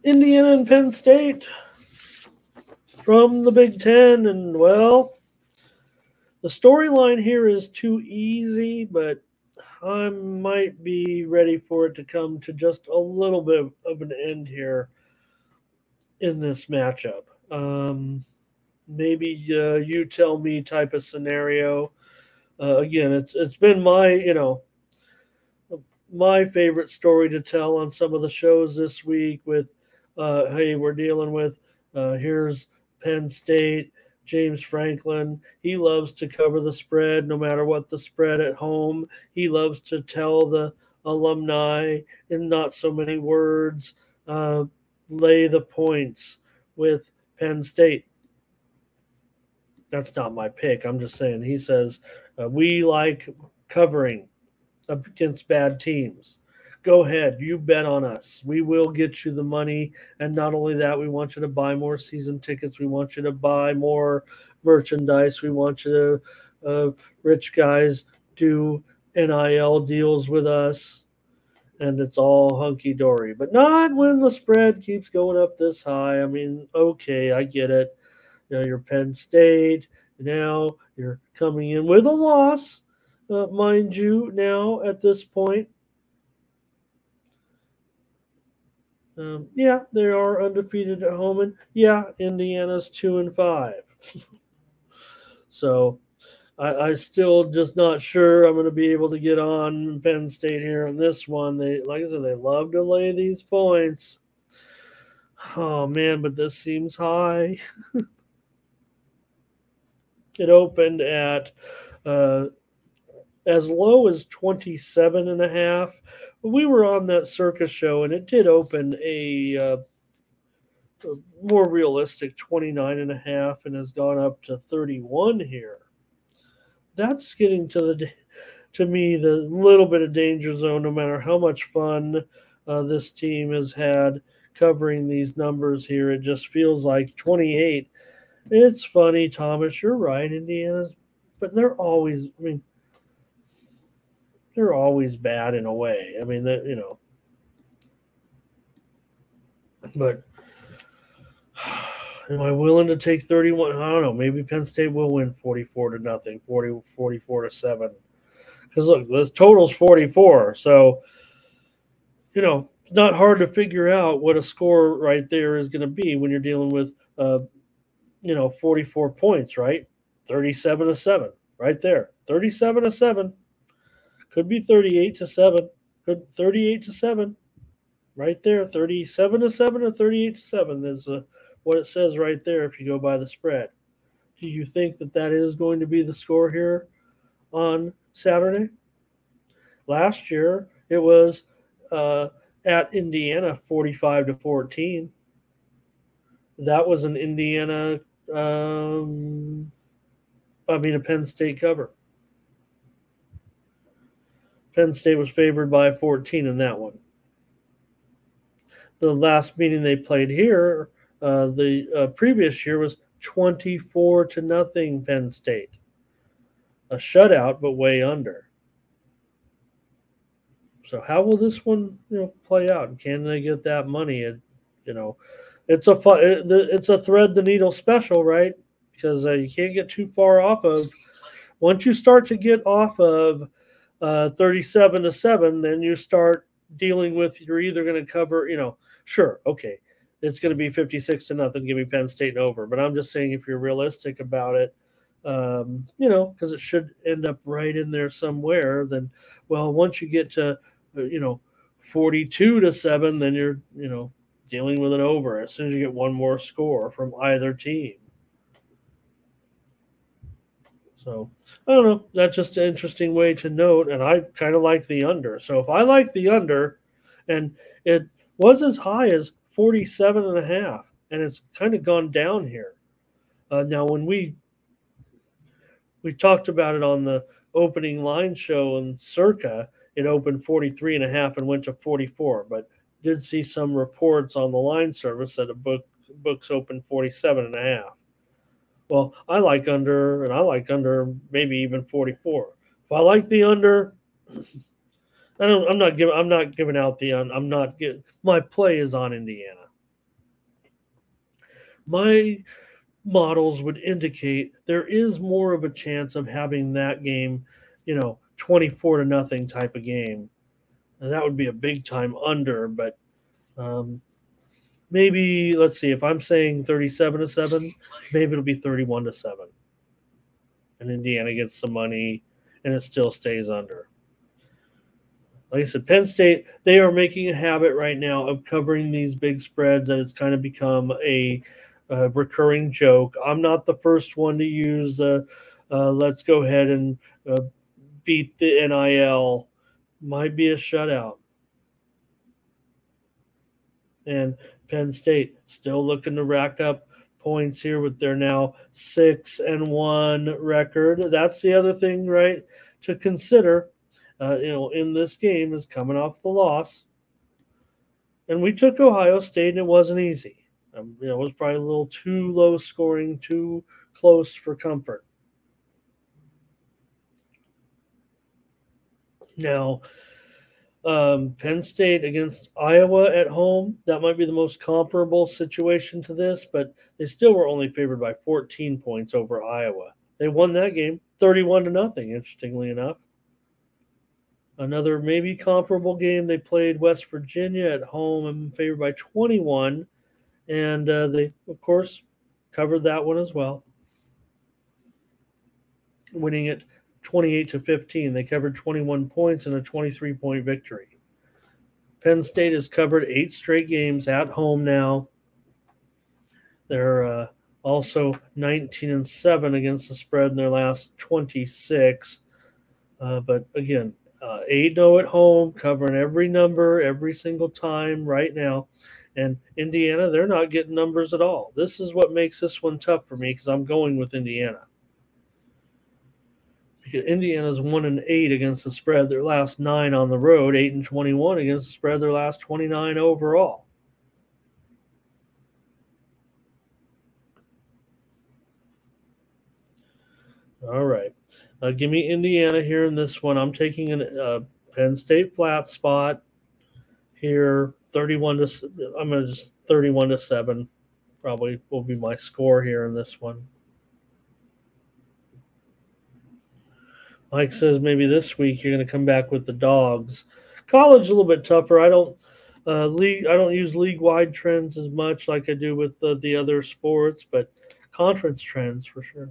Indiana and Penn State from the Big Ten. And, well, the storyline here is too easy, but I might be ready for it to come to just a little bit of an end here in this matchup. Maybe you tell me type of scenario. Again, it's been my favorite story to tell on some of the shows this week with, hey, we're dealing with, here's Penn State, James Franklin. He loves to cover the spread no matter what the spread at home. He loves to tell the alumni in not so many words, uh, lay the points with Penn State. That's not my pick. I'm just saying he says we like covering against bad teams. Go ahead, you bet on us. We will get you the money. And not only that, we want you to buy more season tickets. We want you to buy more merchandise. We want you to, rich guys, do NIL deals with us. And it's all hunky dory. But not when the spread keeps going up this high. I mean, okay, I get it. You're Penn State. Now you're coming in with a loss, mind you, now at this point. Yeah, they are undefeated at home, and yeah, Indiana's 2-5. So I still just not sure I'm going to be able to get on Penn State here on this one. They, like I said, they love to lay these points. Oh man, but this seems high. It opened at as low as 27.5. We were on that circus show, and it did open a more realistic 29.5 and has gone up to 31 here. That's getting to me the little bit of danger zone. No matter how much fun this team has had covering these numbers here, it just feels like 28. It's funny, Thomas. You're right, Indiana's, but they're always. I mean, they're always bad in a way. I mean, but am I willing to take 31? I don't know. Maybe Penn State will win 44-0, 44-7. Because look, this total's 44. So, it's not hard to figure out what a score right there is going to be when you're dealing with, 44 points, right? 37-7, right there. 37-7. Could be 38-7. Could 38-7. Right there, 37-7 or 38-7 is what it says right there if you go by the spread. Do you think that is going to be the score here on Saturday? Last year, it was at Indiana 45-14. That was an Indiana, a Penn State cover. Penn State was favored by 14 in that one. The last meeting they played here, the previous year was 24-0 Penn State. A shutout, but way under. So how will this one, play out? Can they get that money? It's a thread the needle special, right? Because you can't get too far off of. Once you start to get off of 37-7, then you start dealing with you're either going to cover, sure, okay, it's going to be 56-0, give me Penn State over. But I'm just saying if you're realistic about it, because it should end up right in there somewhere, then, well, once you get to, 42-7, then you're, dealing with an over as soon as you get one more score from either team. So, I don't know. That's just an interesting way to note, and I kind of like the under. So if I like the under, and it was as high as 47.5, and it's kind of gone down here. Now, when we talked about it on the opening line show in Circa, it opened 43.5 and went to 44, but did see some reports on the line service that books open 47.5. Well, I like under, and I like under maybe even 44. If I like the under, I'm not giving out the. I'm not getting. My play is on Indiana. My models would indicate there is more of a chance of having that game, 24 to nothing type of game. And that would be a big time under, but um, maybe let's see if I'm saying 37 to 7, maybe it'll be 31 to 7. And Indiana gets some money and it still stays under. Like I said, Penn State, they are making a habit right now of covering these big spreads, and it's kind of become a recurring joke. I'm not the first one to use let's go ahead and uh, beat the NIL. Might be a shutout. And Penn State still looking to rack up points here with their now 6-1 record. That's the other thing, right, to consider. In this game is coming off the loss, and we took Ohio State, and it wasn't easy. It was probably a little too low scoring, too close for comfort. Now, Penn State against Iowa at home, that might be the most comparable situation to this, but they still were only favored by 14 points over Iowa. They won that game 31 to nothing, interestingly enough. Another maybe comparable game, they played West Virginia at home and favored by 21, and they, of course, covered that one as well, winning it 28 to 15. They covered 21 points in a 23-point victory. Penn State has covered 8 straight games at home now. They're also 19-7 against the spread in their last 26. But again, 8-0 at home, covering every number every single time right now. And Indiana, they're not getting numbers at all. This is what makes this one tough for me because I'm going with Indiana. Because Indiana's 1-8 against the spread their last 9 on the road, 8-21 against the spread their last 29 overall. All right. Give me Indiana here in this one. I'm taking a Penn State flat spot here. 31 to I'm going to just 31 to 7 probably will be my score here in this one. Mike says maybe this week you're going to come back with the dogs. College a little bit tougher. I don't use league wide trends as much like I do with the other sports, but conference trends for sure.